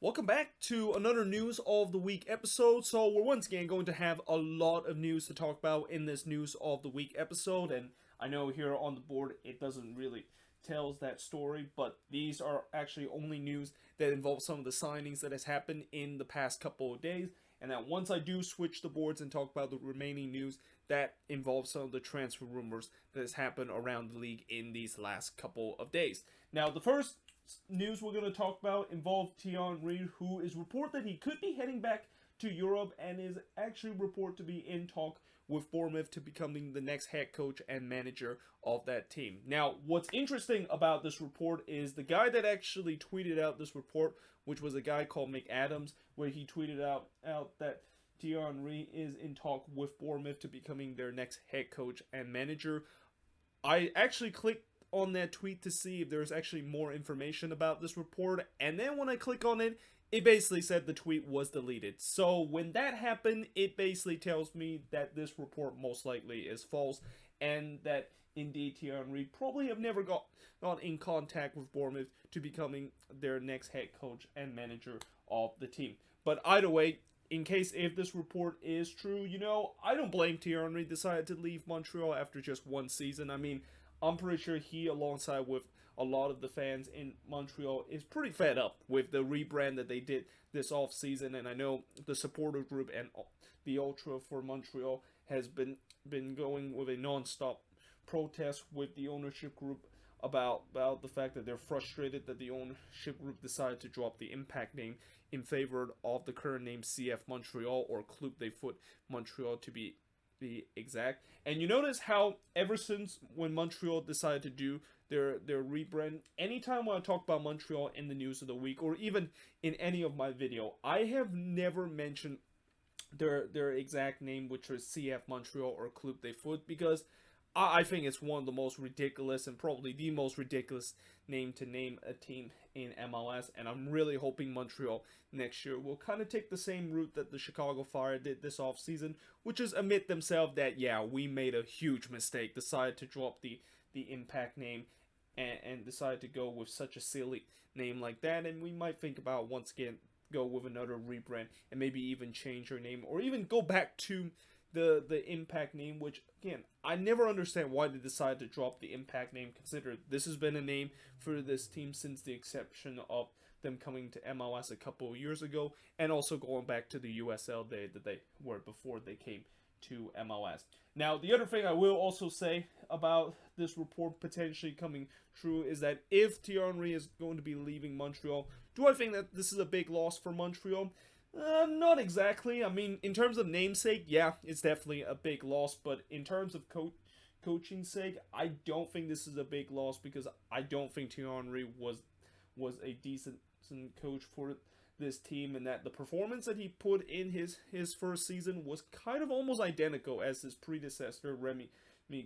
Welcome back to another News of the Week episode. So, we're once again going to have a lot of news to talk about in this News of the Week episode. And I know here on the board it doesn't really tells that story, but these are actually only news that involve some of the signings that has happened in the past couple of days. And that once I do switch the boards and talk about the remaining news, that involves some of the transfer rumors that has happened around the league in these last couple of days. Now, the first news we're going to talk about involves Thierry Henry, who is reported that he could be heading back to Europe and is actually reported to be in talk with Bournemouth to becoming the next head coach and manager of that team. Now, what's interesting about this report is the guy that actually tweeted out this report, which was a guy called McAdams, where he tweeted out that Thierry Henry is in talk with Bournemouth to becoming their next head coach and manager. I actually clicked on that tweet to see if there's actually more information about this report, and then when I click on it, it basically said the tweet was deleted. So when that happened, it basically tells me that this report most likely is false, and that indeed Thierry Henry probably have never got in contact with Bournemouth to becoming their next head coach and manager of the team. But either way, in case if this report is true, I don't blame Thierry Henry decided to leave Montreal after just one season. I mean, I'm pretty sure he, alongside with a lot of the fans in Montreal, is pretty fed up with the rebrand that they did this off season. And I know the supporter group and the ultra for Montreal has been going with a non-stop protest with the ownership group about the fact that they're frustrated that the ownership group decided to drop the Impact name in favor of the current name CF Montreal, or Club de Foot Montreal to be exact. And you notice how ever since when Montreal decided to do their rebrand, anytime when I talk about Montreal in the news of the week or even in any of my video, I have never mentioned their exact name, which is CF Montreal or Club de Foot, because I think it's one of the most ridiculous and probably the most ridiculous name to name a team in MLS. And I'm really hoping Montreal next year will kind of take the same route that the Chicago Fire did this offseason, which is admit themselves that, yeah, we made a huge mistake, decided to drop the Impact name and decided to go with such a silly name like that. And we might think about once again go with another rebrand and maybe even change your name or even go back to the Impact name, which again I never understand why they decided to drop the Impact name, considering this has been a name for this team since the exception of them coming to MLS a couple of years ago, and also going back to the USL day that they were before they came to MLS. Now, the other thing I will also say about this report potentially coming true is that if Thierry Henry is going to be leaving Montreal, do I think that this is a big loss for Montreal? Not exactly. I mean, in terms of namesake, yeah, it's definitely a big loss. But in terms of coaching sake, I don't think this is a big loss because I don't think Thierry Henry was a decent coach for this team, and that the performance that he put in his first season was kind of almost identical as his predecessor Remy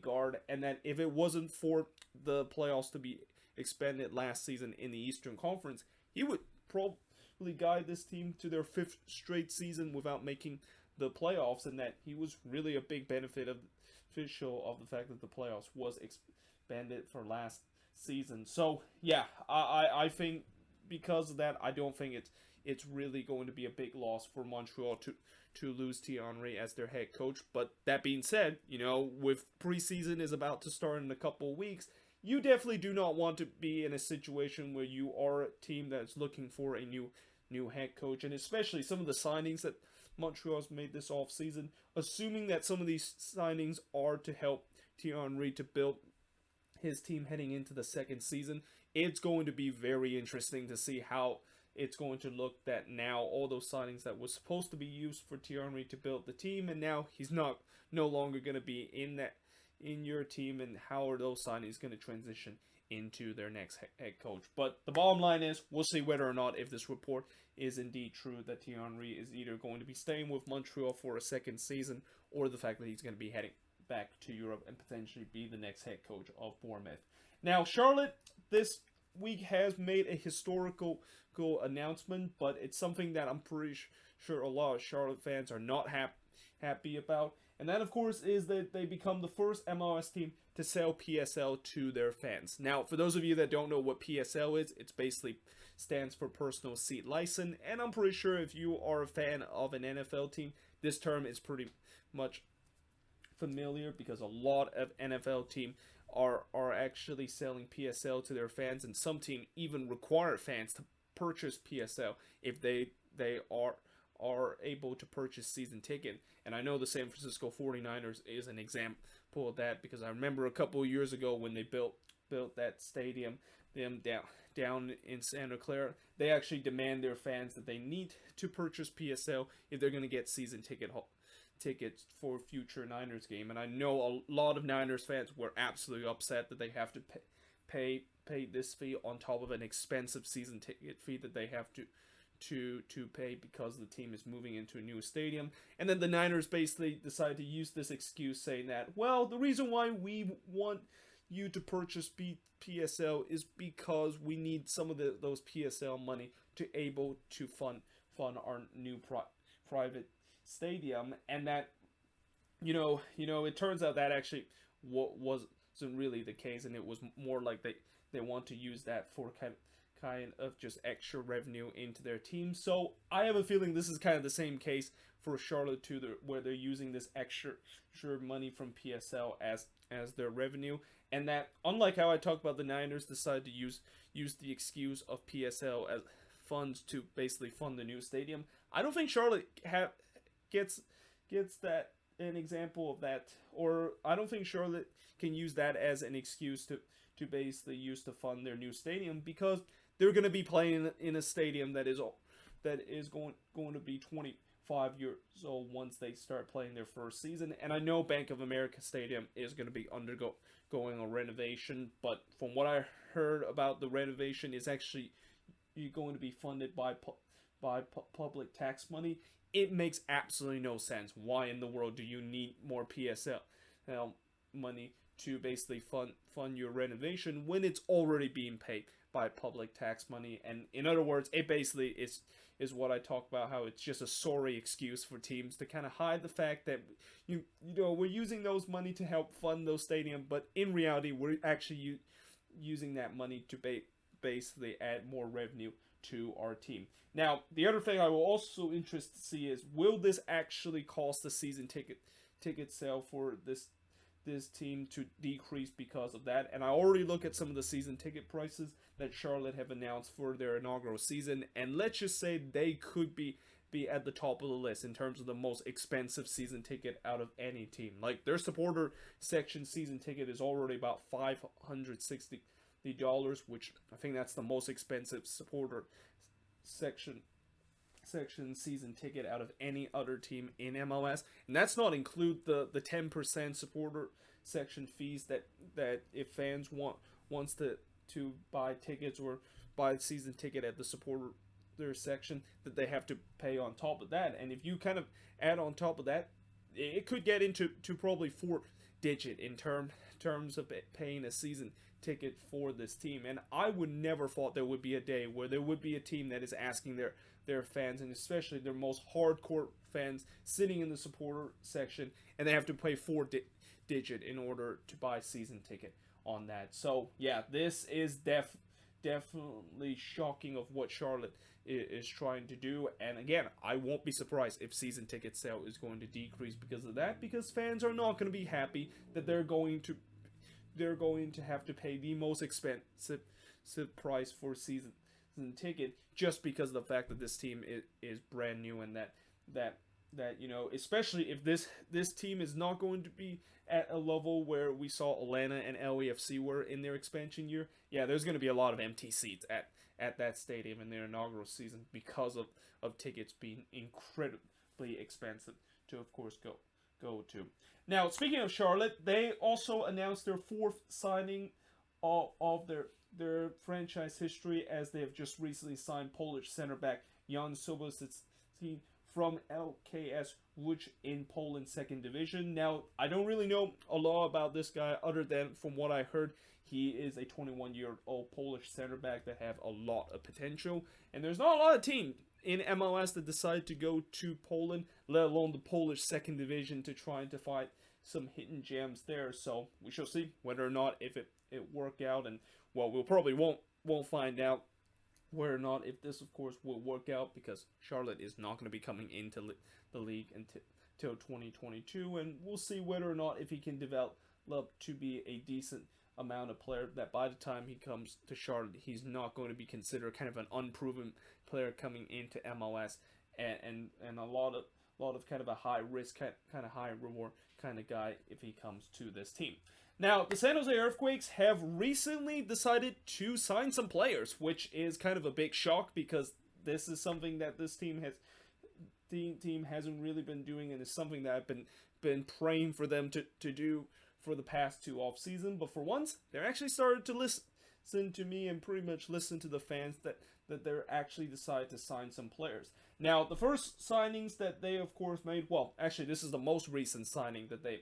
Gard, and that if it wasn't for the playoffs to be expanded last season in the Eastern Conference, he would probably guide this team to their fifth straight season without making the playoffs, and that he was really a big benefit of official of the fact that the playoffs was expanded for last season. So yeah, I think because of that, I don't think it's really going to be a big loss for Montreal to lose Thierry Henry as their head coach. But that being said, with preseason is about to start in a couple of weeks, you definitely do not want to be in a situation where you are a team that's looking for a new head coach, and especially some of the signings that Montreal's made this offseason, assuming that some of these signings are to help Thierry Henry to build his team heading into the second season, it's going to be very interesting to see how it's going to look that now all those signings that was supposed to be used for Thierry Henry to build the team, and now he's no longer going to be in your team, and how are those signings going to transition into their next head coach. But the bottom line is, we'll see whether or not if this report is indeed true that Thierry Henry is either going to be staying with Montreal for a second season, or the fact that he's going to be heading back to Europe and potentially be the next head coach of Bournemouth. Now, Charlotte this week has made a historical announcement, but it's something that I'm pretty sure a lot of Charlotte fans are not happy about. And that, of course, is that they become the first MLS team to sell PSL to their fans. Now, for those of you that don't know what PSL is, it's basically stands for personal seat license, and I'm pretty sure if you are a fan of an NFL team, this term is pretty much familiar because a lot of NFL teams are actually selling PSL to their fans, and some teams even require fans to purchase PSL if they are able to purchase season ticket. And I know the San Francisco 49ers is an example of that, because I remember a couple of years ago when they built that stadium them down in Santa Clara, they actually demand their fans that they need to purchase PSL if they're going to get season tickets for future Niners game. And I know a lot of Niners fans were absolutely upset that they have to pay this fee on top of an expensive season ticket fee that they have to pay because the team is moving into a new stadium. And then the Niners basically decided to use this excuse, saying that, well, the reason why we want you to purchase PSL is because we need some of those PSL money to able to fund our new private stadium. And that, it turns out that actually wasn't really the case, and it was more like they want to use that for kind of just extra revenue into their team. So I have a feeling this is kind of the same case for Charlotte too, where they're using this extra money from PSL as their revenue. And that, unlike how I talked about the Niners decide to use the excuse of PSL as funds to basically fund the new stadium, I don't think Charlotte gets that an example of that, or I don't think Charlotte can use that as an excuse to basically use to fund their new stadium, because they're going to be playing in a stadium that is going to be 25 years old once they start playing their first season. And I know Bank of America Stadium is going to be undergoing a renovation, but from what I heard about the renovation, is actually going to be funded by public tax money. It makes absolutely no sense. Why in the world do you need more PSL money to basically fund your renovation when it's already being paid by public tax money? And in other words, it basically is what I talk about, how it's just a sorry excuse for teams to kind of hide the fact that we're using those money to help fund those stadiums, but in reality we're actually using that money to basically add more revenue to our team. Now, the other thing I will also interested to see is, will this actually cost the season ticket sale for this team to decrease because of that? And I already look at some of the season ticket prices that Charlotte have announced for their inaugural season, and let's just say they could be at the top of the list in terms of the most expensive season ticket out of any team. Like, their supporter section season ticket is already about $560, which I think that's the most expensive supporter section season ticket out of any other team in MLS. And that's not include the 10% supporter section fees that if fans wants to buy tickets or buy a season ticket at the supporter section, that they have to pay on top of that. And if you kind of add on top of that, it could get into probably 4-digit in terms of paying a season ticket for this team. And I would never thought there would be a day where there would be a team that is asking their fans, and especially their most hardcore fans, sitting in the supporter section, and they have to pay 4-digit in order to buy season ticket on that. So yeah, this is definitely shocking of what Charlotte is trying to do. And again, I won't be surprised if season ticket sale is going to decrease because of that, because fans are not going to be happy that they're going to have to pay the most expensive price for season ticket just because of the fact that this team is brand new, and that especially if this team is not going to be at a level where we saw Atlanta and LAFC were in their expansion year. Yeah, there's going to be a lot of empty seats at that stadium in their inaugural season because of tickets being incredibly expensive to, of course, go to. Now, speaking of Charlotte, they also announced their fourth signing of their franchise history, as they have just recently signed Polish center back Jan Sobocki from LKS Łódź in Poland's second division. Now, I don't really know a lot about this guy other than from what I heard, he is a 21-year-old Polish center back that have a lot of potential, and there's not a lot of teams in MLS that decide to go to Poland, let alone the Polish second division, to try to some hidden gems there. So we shall see whether or not if it work out, and well, we'll probably won't find out whether or not if this of course will work out, because Charlotte is not going to be coming into the league until 2022, and we'll see whether or not if he can develop to be a decent amount of player that by the time he comes to Charlotte, he's not going to be considered kind of an unproven player coming into MLS, and a lot of kind of a high risk, kind of high reward kind of guy if he comes to this team. Now, the San Jose Earthquakes have recently decided to sign some players, which is kind of a big shock, because this is something that this team hasn't really been doing, and it's something that I've been praying for them to do for the past 2 off season. But for once, they're actually started to listen to me and pretty much listen to the fans that they're actually decided to sign some players. Now, the first signings that they of course made, well, actually this is the most recent signing that they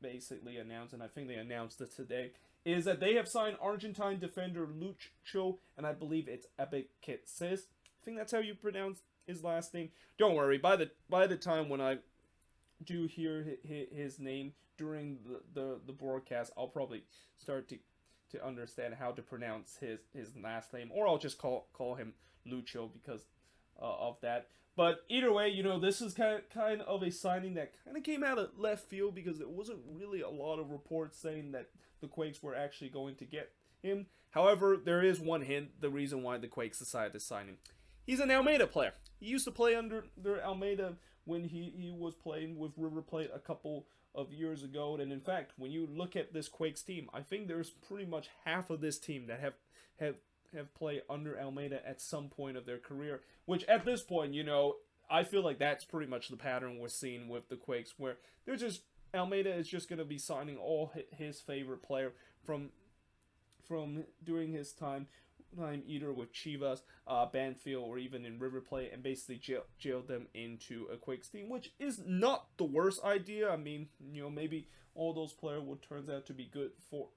basically announced, and I think they announced it today, is that they have signed Argentine defender Lucho, and I believe it's Epikitsis. I think that's how you pronounce his last name. Don't worry, by the time when I do hear his name during the broadcast, I'll probably start to understand how to pronounce his last name, or I'll just call him Lucho because of that. But either way, this is kind of a signing that kind of came out of left field, because there wasn't really a lot of reports saying that the Quakes were actually going to get him. However, there is one hint, the reason why the Quakes decided to sign him. He's an Almeida player. He used to play under Almeida when he was playing with River Plate a couple of years ago. And in fact, when you look at this Quakes team, I think there's pretty much half of this team that have played under Almeida at some point of their career, which at this point, I feel like that's pretty much the pattern we're seeing with the Quakes, where Almeida is just going to be signing all his favorite player from during his time either with Chivas, Banfield, or even in River Plate, and basically jailed them into a Quakes team, which is not the worst idea. I mean, maybe all those players would turn out to be good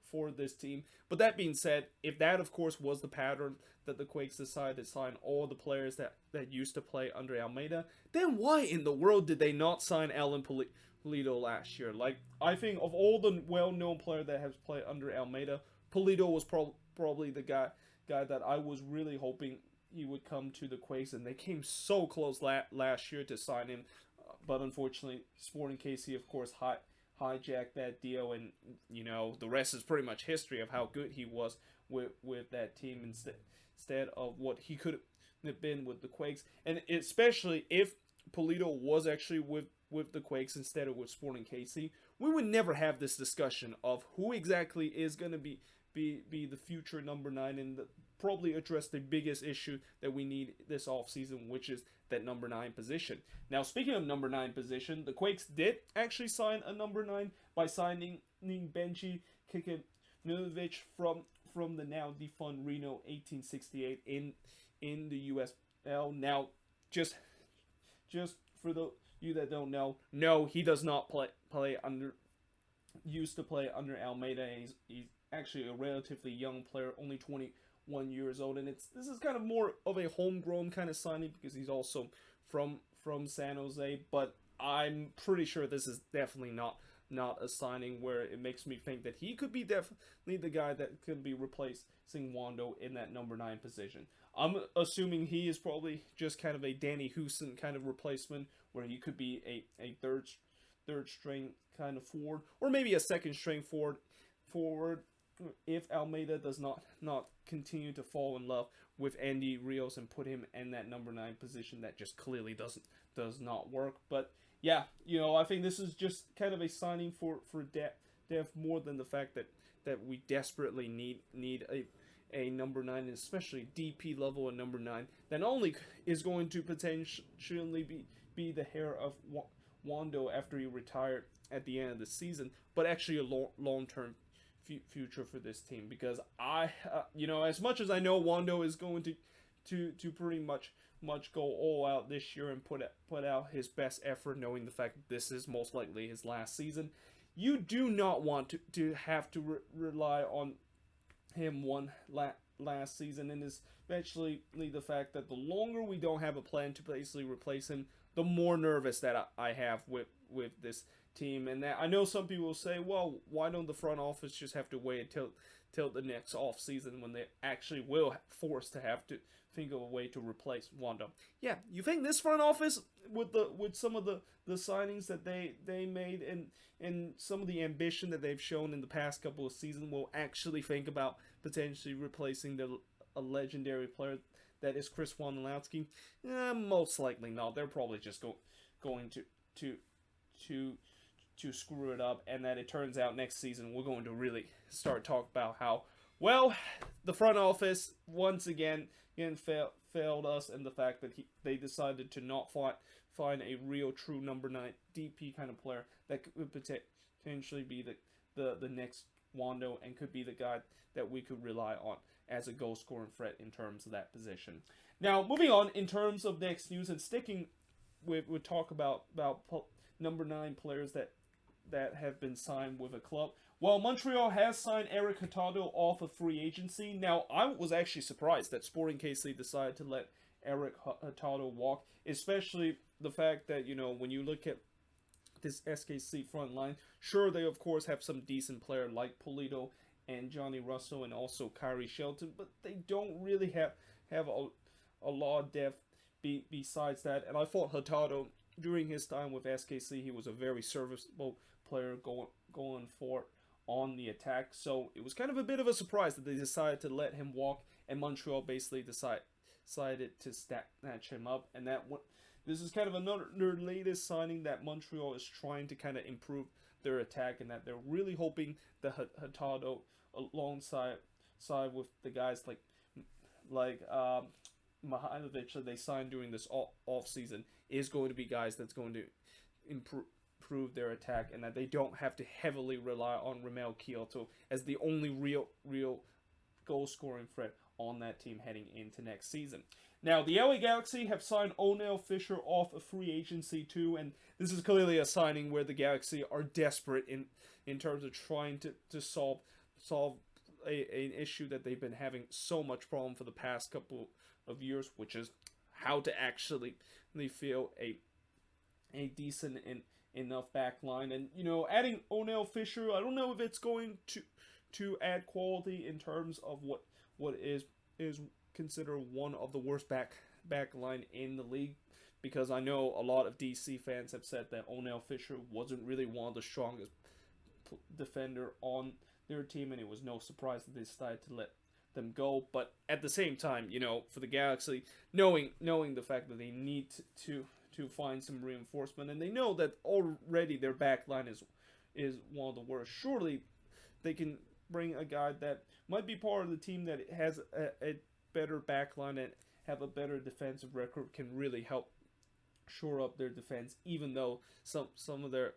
for this team. But that being said, if that of course was the pattern that the Quakes decided to sign all the players that used to play under Almeida, then why in the world did they not sign Alan Polito last year? Like, I think of all the well-known players that have played under Almeida, Polito was probably the guy that I was really hoping he would come to the Quakes, and they came so close last year to sign him, but unfortunately Sporting KC of course hijacked that deal, and the rest is pretty much history of how good he was with that team instead of what he could have been with the Quakes. And especially if Polito was actually with the Quakes instead of with Sporting KC, we would never have this discussion of who exactly is going to be the future number 9, and probably address the biggest issue that we need this offseason, which is that number 9 position. Now, speaking of number 9 position, the Quakes did actually sign a number 9 by signing Benji Kikanovic from the now defunct Reno 1868 in the USL. Now, just for you that don't know, no, he does not used to play under Almeida. He's actually a relatively young player, only 21 years old, and this is kind of more of a homegrown kind of signing because he's also from San Jose. But I'm pretty sure this is definitely not a signing where it makes me think that he could be definitely the guy that could be replacing Wando in that number 9 position. I'm assuming he is probably just kind of a Danny Houston kind of replacement, where he could be a third string kind of forward, or maybe a second string forward if Almeida does not continue to fall in love with Andy Rios and put him in that number 9 position. That just clearly does not work. But yeah, I think this is just kind of a signing for depth more than the fact that we desperately need a number 9, and especially DP level at number 9, that not only is going to potentially be the heir of Wando after he retired at the end of the season, but actually a long-term future for this team. Because as much as I know Wando is going to pretty much go all out this year and put out his best effort, knowing the fact that this is most likely his last season, you do not want to have to rely on him one last season, and especially the fact that the longer we don't have a plan to basically replace him, the more nervous that I have with team. And that, I know some people will say, well, why don't the front office just have to wait until the next off season when they actually will force to have to think of a way to replace Wanda? Yeah, you think this front office with some of the signings that they made and some of the ambition that they've shown in the past couple of seasons will actually think about potentially replacing a legendary player that is Chris Wondolowski? Most likely not. They're probably just going to screw it up, and that it turns out next season we're going to really start talking about how, well, the front office once again failed us, and the fact that they decided to not find a real true number 9 DP kind of player that could potentially be the next Wando and could be the guy that we could rely on as a goal scoring threat in terms of that position. Now, moving on in terms of next news and sticking with talk about number 9 players that have been signed with a club. Well, Montreal has signed Eric Hotado off of free agency. Now, I was actually surprised that Sporting KC decided to let Eric Hotado walk, especially the fact that, you know, when you look at this SKC front line, sure, they of course have some decent player like Polito and Johnny Russell and also Kyrie Shelton, but they don't really have a lot of depth besides that. And I thought Hotado, during his time with SKC, he was a very serviceable player going for on the attack. So it was kind of a bit of a surprise that they decided to let him walk, and Montreal basically decided to snatch him up. And this is kind of another latest signing that Montreal is trying to kind of improve their attack, and that they're really hoping that Hotado, alongside with the guys like Mihailovic that they signed during this off season, is going to be guys that's going to improve their attack, and that they don't have to heavily rely on Ramel Kyoto as the only real goal scoring threat on that team heading into next season. Now, the LA Galaxy have signed Onel Fisher off of free agency too, and this is clearly a signing where the Galaxy are desperate in terms of trying to solve an issue that they've been having so much problem for the past couple of years, which is how to actually feel a decent enough back line. And, you know, adding Onel Fisher, I don't know if it's going to add quality in terms of what is considered one of the worst back line in the league, because I know a lot of DC fans have said that Onel Fisher wasn't really one of the strongest defender on their team, and it was no surprise that they decided to let them go. But at the same time, you know, for the Galaxy, knowing the fact that they need to find some reinforcement, and they know that already their back line is one of the worst, surely they can bring a guy that might be part of the team that has a better back line and have a better defensive record, can really help shore up their defense, even though some of the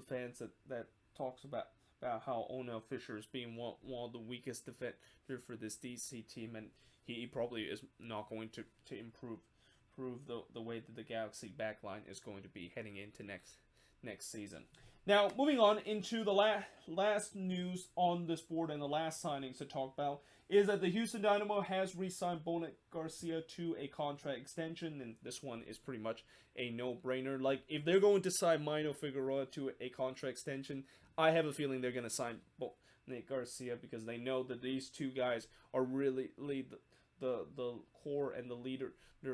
fans that talks about how Onel Fisher is being one of the weakest defender for this DC team, and he probably is not going to improve the way that the Galaxy backline is going to be heading into next season. Now, moving on into the last news on this board and the last signings to talk about is that the Houston Dynamo has re-signed Bonet Garcia to a contract extension, and this one is pretty much a no-brainer. Like, if they're going to sign Mino Figueroa to a contract extension, I have a feeling they're going to sign Bonet Garcia, because they know that these two guys are really the core and the leader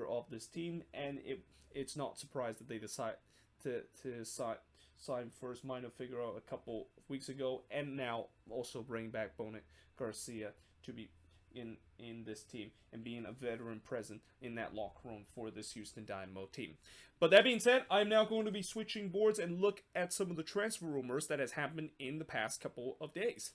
of this team, and it's not surprised that they decide to sign first Mino Figueroa a couple of weeks ago, and now also bring back Bonet Garcia to be in this team and being a veteran present in that locker room for this Houston Dynamo team. But that being said, I'm now going to be switching boards and look at some of the transfer rumors that has happened in the past couple of days.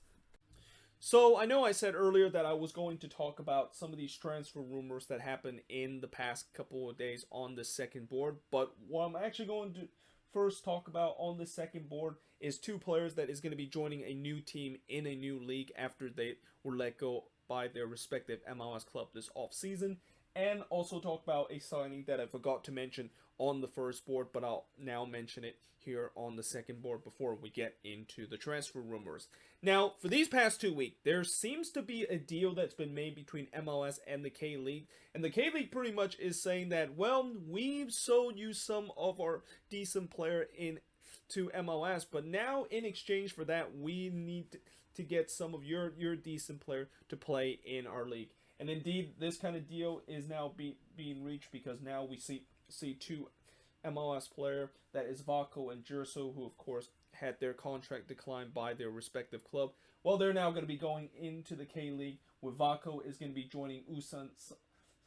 So, I know I said earlier that I was going to talk about some of these transfer rumors that happened in the past couple of days on the second board, but what I'm actually going to first talk about on the second board is two players that is going to be joining a new team in a new league after they were let go by their respective MLS club this offseason, and also talk about a signing that I forgot to mention on the first board, but I'll now mention it here on the second board before we get into the transfer rumors. Now, for these past 2 weeks, there seems to be a deal that's been made between MLS and the K-League, and the K-League pretty much is saying that, well, we've sold you some of our decent player in to MLS, but now in exchange for that, we need to get some of your decent player to play in our league. And indeed, this kind of deal is now being reached, because now we see two MLS player, that is Vaco and Jerso, who of course had their contract declined by their respective club. Well, they're now going to be going into the K League, where Vaco is going to be joining Ulsan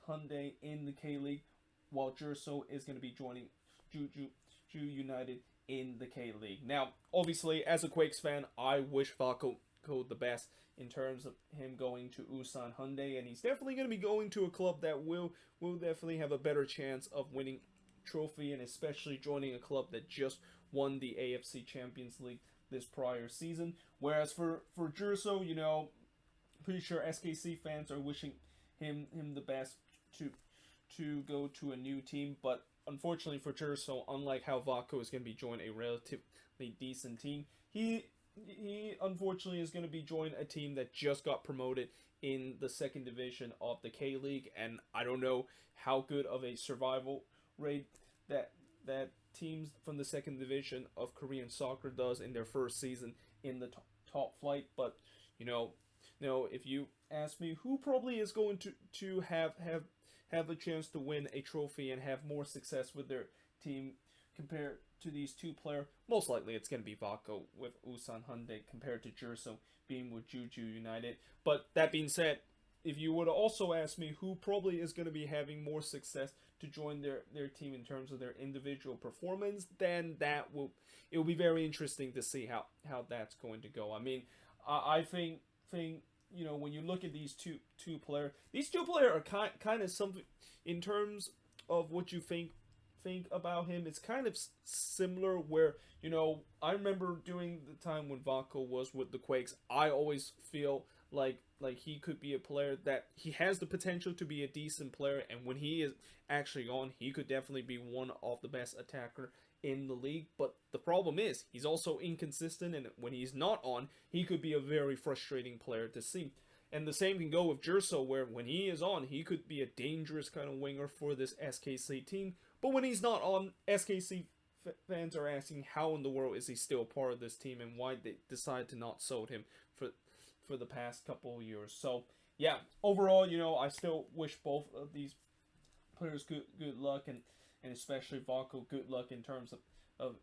Hyundai in the K League, while Jerso is going to be joining Juju United in the K League. Now, obviously, as a Quakes fan, I wish Vaco the best in terms of him going to Ulsan Hyundai, and he's definitely going to be going to a club that will definitely have a better chance of winning trophy, and especially joining a club that just won the AFC Champions League this prior season. Whereas for Jerso, you know, pretty sure SKC fans are wishing him the best to go to a new team, but unfortunately for Jerso, unlike how Vaco is going to be joining a relatively decent team, he unfortunately is going to be joining a team that just got promoted in the second division of the K League, and I don't know how good of a survival rate that teams from the second division of Korean soccer does in their first season in the top flight. But you know, if you ask me, who probably is going to have a chance to win a trophy and have more success with their team compared to these two players, most likely it's going to be Vaco with Ulsan Hyundai compared to Jerso being with Juju United. But that being said, if you would also ask me who probably is going to be having more success to join their team in terms of their individual performance, then it will be very interesting to see how that's going to go. I mean, I think you know, when you look at these two players are kind of something in terms of what you think about him. It's kind of similar, where, you know, I remember during the time when Vaco was with the Quakes, I always feel like he could be a player that he has the potential to be a decent player, and when he is actually on, he could definitely be one of the best attacker in the league. But the problem is he's also inconsistent, and when he's not on, he could be a very frustrating player to see. And the same can go with Jerso, where when he is on, he could be a dangerous kind of winger for this SKC team. But when he's not on, SKC fans are asking how in the world is he still part of this team, and why they decide to not sold him for the past couple of years. So yeah, overall, you know, I still wish both of these players good luck, and especially Vaco good luck in terms of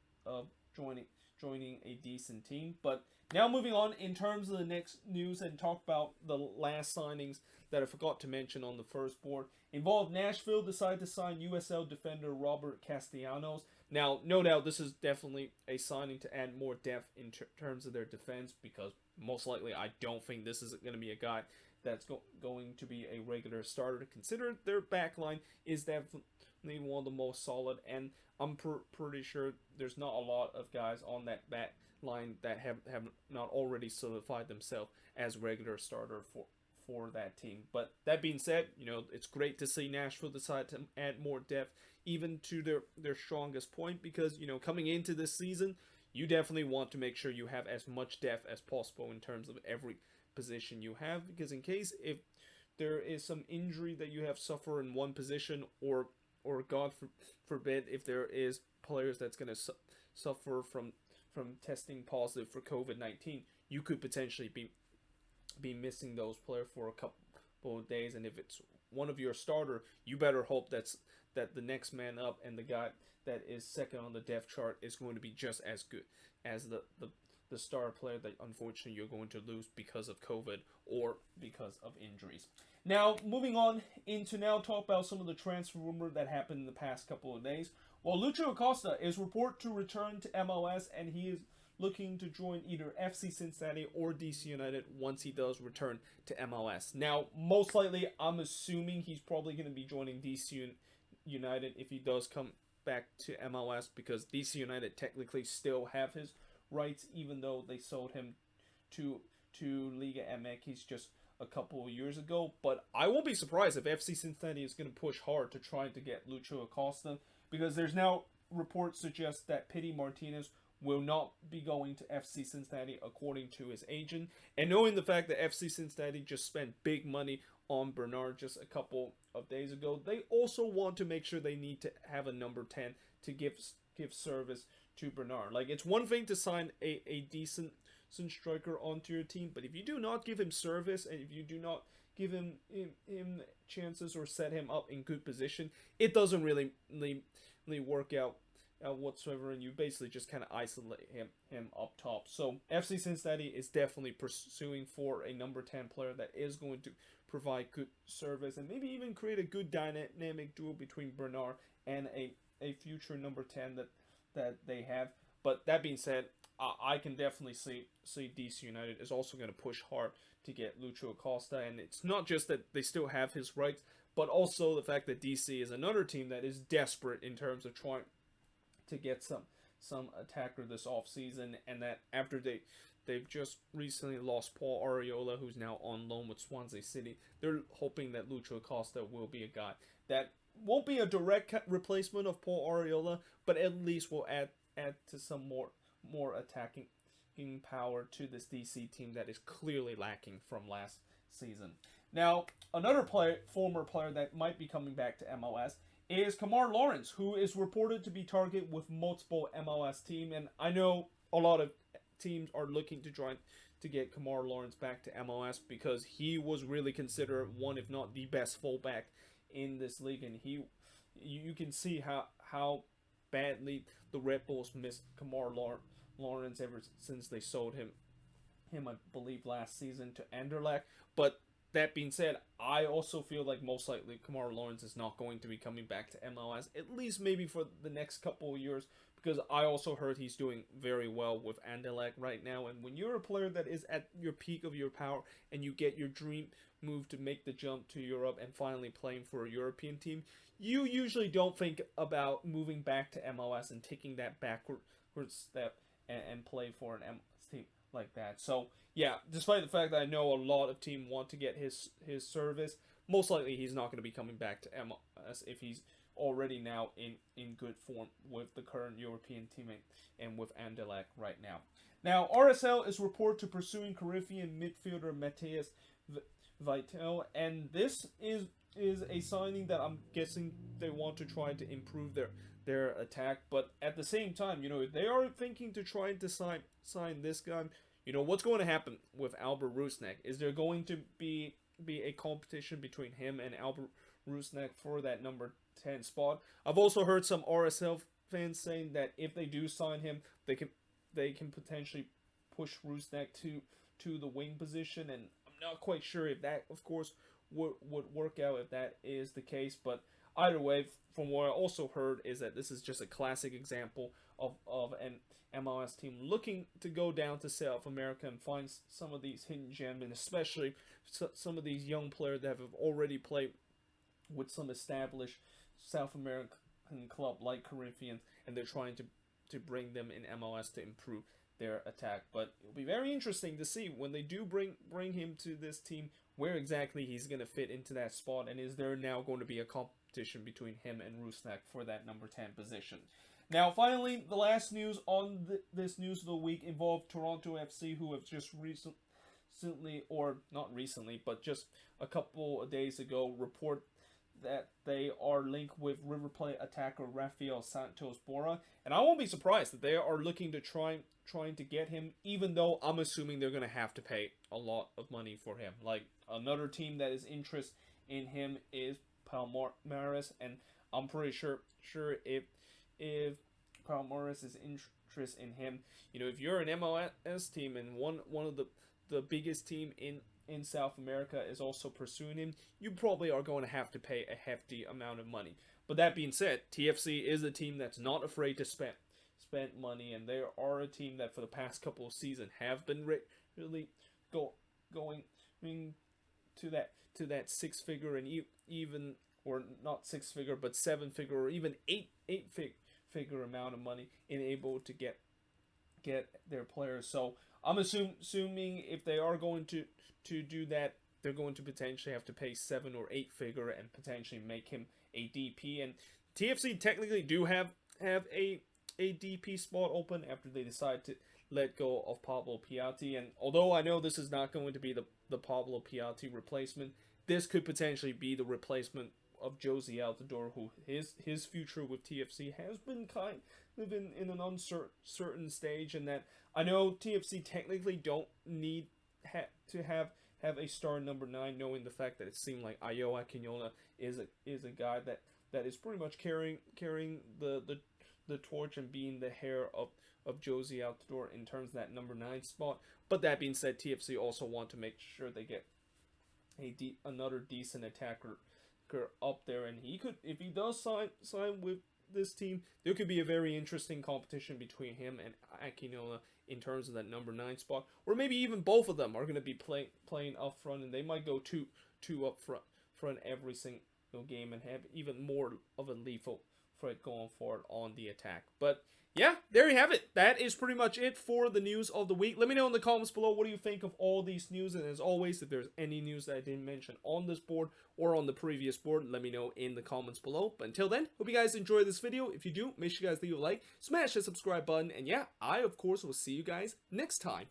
joining a decent team. But now moving on in terms of the next news, and talk about the last signings that I forgot to mention on the first board. Involved Nashville decided to sign USL defender Robert Castellanos. Now, no doubt this is definitely a signing to add more depth in terms of their defense, because most likely I don't think this is going to be a guy that's going to be a regular starter, consider their back line is definitely one of the most solid, and I'm pretty sure there's not a lot of guys on that back line that have not already solidified themselves as regular starter for that team. But that being said, you know, it's great to see Nashville decide to add more depth even to their strongest point, because, you know, coming into this season, you definitely want to make sure you have as much depth as possible in terms of every position you have, because in case if there is some injury that you have suffer in one position, or God forbid if there is players that's going to suffer from testing positive for COVID-19, you could potentially be missing those players for a couple of days. And if it's one of your starter, you better hope that the next man up and the guy that is second on the depth chart is going to be just as good as the star player that unfortunately you're going to lose because of COVID or because of injuries. Now, moving on into now talk about some of the transfer rumor that happened in the past couple of days. Well, Lucho Acosta is reported to return to MLS, and he is looking to join either FC Cincinnati or DC United once he does return to MLS. Now, most likely, I'm assuming he's probably going to be joining DC United if he does come back to MLS, because DC United technically still have his rights, even though they sold him to Liga MX just a couple of years ago. But I won't be surprised if FC Cincinnati is going to push hard to try to get Lucho Acosta, because there's now reports suggest that Pity Martinez will not be going to FC Cincinnati according to his agent. And knowing the fact that FC Cincinnati just spent big money on Bernard just a couple of days ago, they also want to make sure they need to have a number 10 to give service to Bernard. Like, it's one thing to sign a decent striker onto your team, but if you do not give him service and if you do not give him chances or set him up in good position, it doesn't really work out whatsoever, and you basically just kind of isolate him up top. So FC Cincinnati is definitely pursuing for a number 10 player that is going to provide good service and maybe even create a good dynamic duo between Bernard and a future number 10 that they have. But that being said, I can definitely see DC United is also going to push hard to get Lucho Acosta, and it's not just that they still have his rights, but also the fact that DC is another team that is desperate in terms of trying to get some attacker this offseason, and that after they've just recently lost Paul Arriola, who's now on loan with Swansea City, they're hoping that Lucho Acosta will be a guy that won't be a direct replacement of Paul Arriola, but at least will add to some more attacking power to this DC team that is clearly lacking from last season. Now, another former player that might be coming back to MLS is Kemar Lawrence, who is reported to be targeted with multiple MLS teams, and I know a lot of teams are looking to try to get Kemar Lawrence back to MLS because he was really considered one, if not the best fullback in this league, and you can see how badly the Red Bulls missed Kemar Lawrence ever since they sold him I believe last season to Anderlecht. But that being said, I also feel like most likely Kemar Lawrence is not going to be coming back to MLS, at least maybe for the next couple of years, because I also heard he's doing very well with Anderlecht right now. And when you're a player that is at your peak of your power and you get your dream move to make the jump to Europe and finally playing for a European team, you usually don't think about moving back to MLS and taking that backward step and play for an MLS team like that. So yeah, despite the fact that I know a lot of teams want to get his service, most likely he's not going to be coming back to MLS if he's already now in good form with the current European team and with Anderlecht right now. Now, RSL is reported to pursuing Caribbean midfielder Matthias Vital, and this is a signing that I'm guessing they want to try to improve their attack, but at the same time, if they are thinking to try to sign this guy, what's going to happen with Albert Rusnak? Is there going to be a competition between him and Albert Rusnak for that number 10 spot? I've also heard some RSL fans saying that if they do sign him, they can potentially push Rusnak to the wing position, and I'm not quite sure if that, of course, would work out if that is the case. But either way, from what I also heard, is that this is just a classic example of an MLS team looking to go down to South America and find some of these hidden gems, and especially some of these young players that have already played with some established South American club like Corinthians, and they're trying to bring them in MLS to improve their attack. But it'll be very interesting to see when they do bring him to this team, where exactly he's going to fit into that spot, and is there now going to be a competition between him and Rusnak for that number 10 position. Now, finally, the last news on this news of the week involved Toronto FC, who have just recently, or not recently, but just a couple of days ago, report that they are linked with River Plate attacker Rafael Santos Borja, and I won't be surprised that they are looking to trying to get him, even though I'm assuming they're going to have to pay a lot of money for him. Like, another team that is interested in him is Palmeiras, and I'm pretty sure if Palmeiras is interested in him, if you're an MLS team and one of the biggest team in South America is also pursuing him, you probably are going to have to pay a hefty amount of money. But that being said, TFC is a team that's not afraid to spend money, and they are a team that for the past couple of seasons have been really going to that six figure and even, or not six figure, but seven figure or even eight figure amount of money in able to get their players. So I'm assuming if they are going to do that, they're going to potentially have to pay 7 or 8 figure and potentially make him a DP. And TFC technically do have a DP spot open after they decide to let go of Pablo Piatti. And although I know this is not going to be the Pablo Piatti replacement, this could potentially be the replacement of Josie Altidore, who his future with TFC has been kind of in an uncertain stage, and that I know TFC technically don't need to have a star number 9, knowing the fact that it seemed like Ayo Akinyola is a guy that is pretty much carrying the torch and being the heir of Josie Altidore in terms of that number 9 spot. But that being said, TFC also want to make sure they get another decent attacker up there, and he could, if he does sign with this team, there could be a very interesting competition between him and Akinola in terms of that number 9 spot, or maybe even both of them are going to be playing up front, and they might go two up front every single game and have even more of a lethal threat going forward on the attack. But yeah, there you have it. That is pretty much it for the news of the week. Let me know in the comments below, what do you think of all these news? And as always, if there's any news that I didn't mention on this board or on the previous board, let me know in the comments below. But until then, hope you guys enjoy this video. If you do, make sure you guys leave a like, smash the subscribe button, and yeah, I of course will see you guys next time.